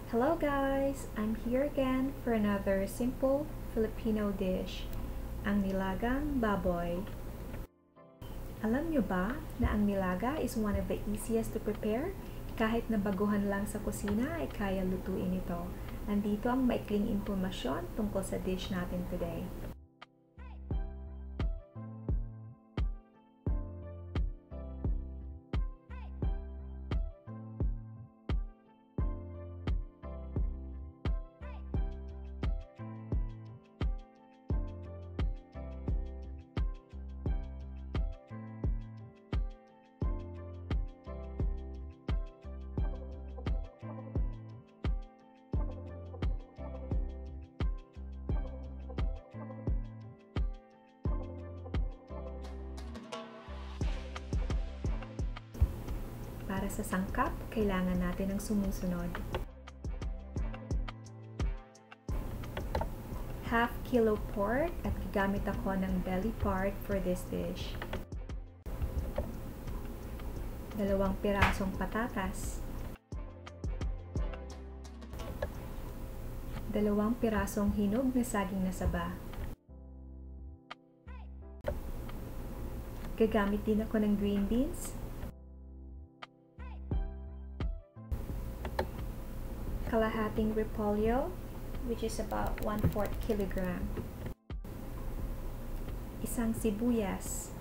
Hello guys! I'm here again for another simple Filipino dish, ang Nilagang Baboy. Alam nyo ba na ang nilaga is one of the easiest to prepare? Kahit na baguhan lang sa kusina ay kaya lutuin ito. Nandito ang maikling impormasyon tungkol sa dish natin today. Para sa sangkap, kailangan natin ng sumusunod. Half kilo pork at gagamit ako ng belly part for this dish. 2 pirasong patatas. 2 pirasong hinog na saging na saba. Gagamit din ako ng green beans. Kalahating repolyo, which is about 1/4 kilogram. Isang sibuyas.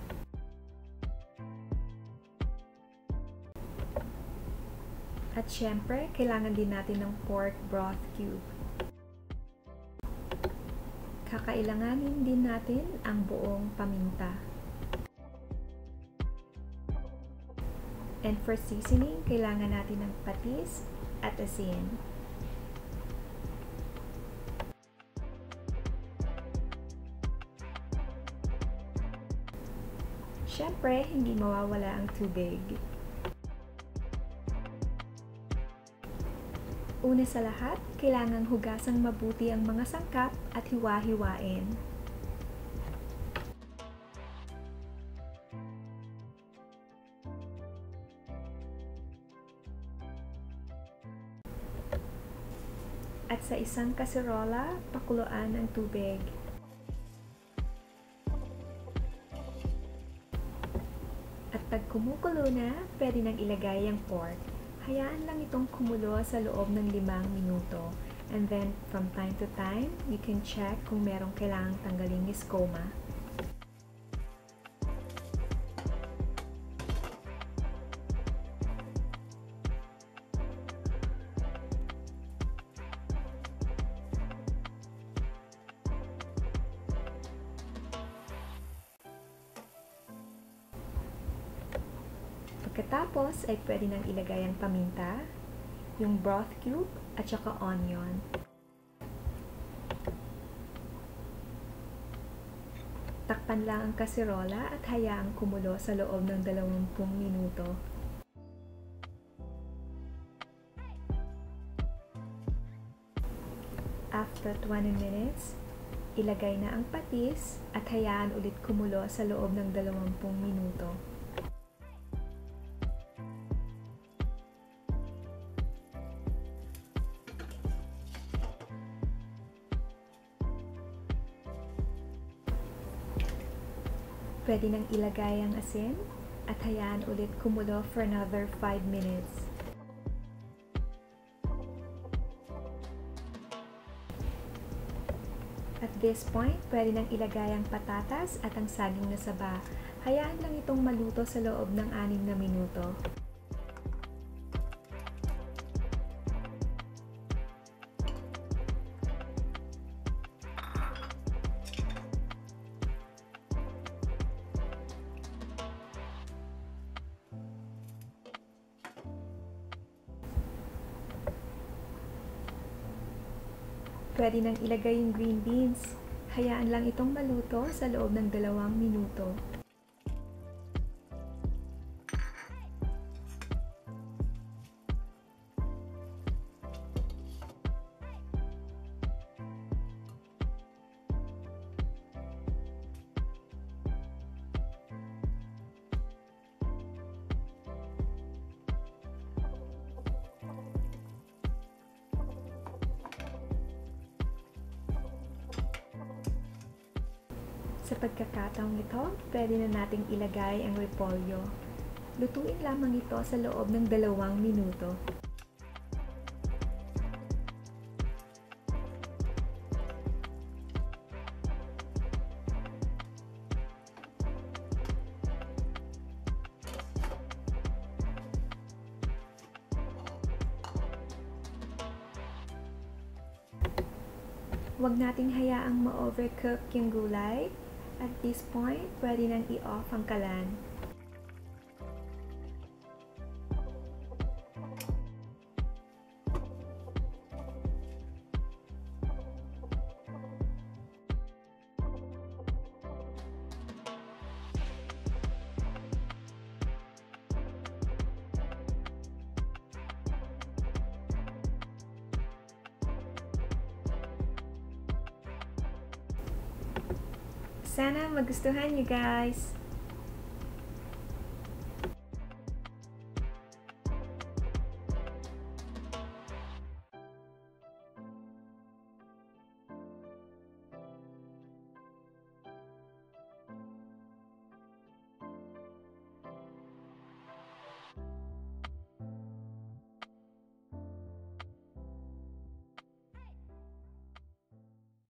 At syempre, kailangan din natin ng pork broth cube. Kakailanganin din natin ang buong paminta. And for seasoning, kailangan natin ng patis at asin. Siyempre, hindi mawawala ang tubig. Una sa lahat, kailangang hugasang mabuti ang mga sangkap at hiwa-hiwain. At sa isang kaserola, pakuluan ang tubig. At pag kumukulo na, pwede nang ilagay ang pork. Hayaan lang itong kumulo sa loob ng 5 minuto. And then, from time to time, you can check kung merong kailangang tanggaling iskoma. Pagkatapos ay pwede nang ilagay ang paminta, yung broth cube at saka onion. Takpan lang ang kaserola at hayaang kumulo sa loob ng 20 minuto. After 20 minutes, ilagay na ang patis at hayaan ulit kumulo sa loob ng 20 minuto. Pwede nang ilagay ang asin at hayaan ulit kumulo for another 5 minutes. At this point, pwede nang ilagay ang patatas at ang saging na saba. Hayaan lang itong maluto sa loob ng 6 na minuto. Pwede nang ilagay yung green beans. Hayaan lang itong maluto sa loob ng 2 minuto. Sa pagkakataong ito, pwede na nating ilagay ang repolyo. Lutuin lamang ito sa loob ng 2 minuto. Huwag nating hayaang ma-overcook yung gulay. At this point, pwede nang i-off ang kalan. Sana magustuhan nyo guys!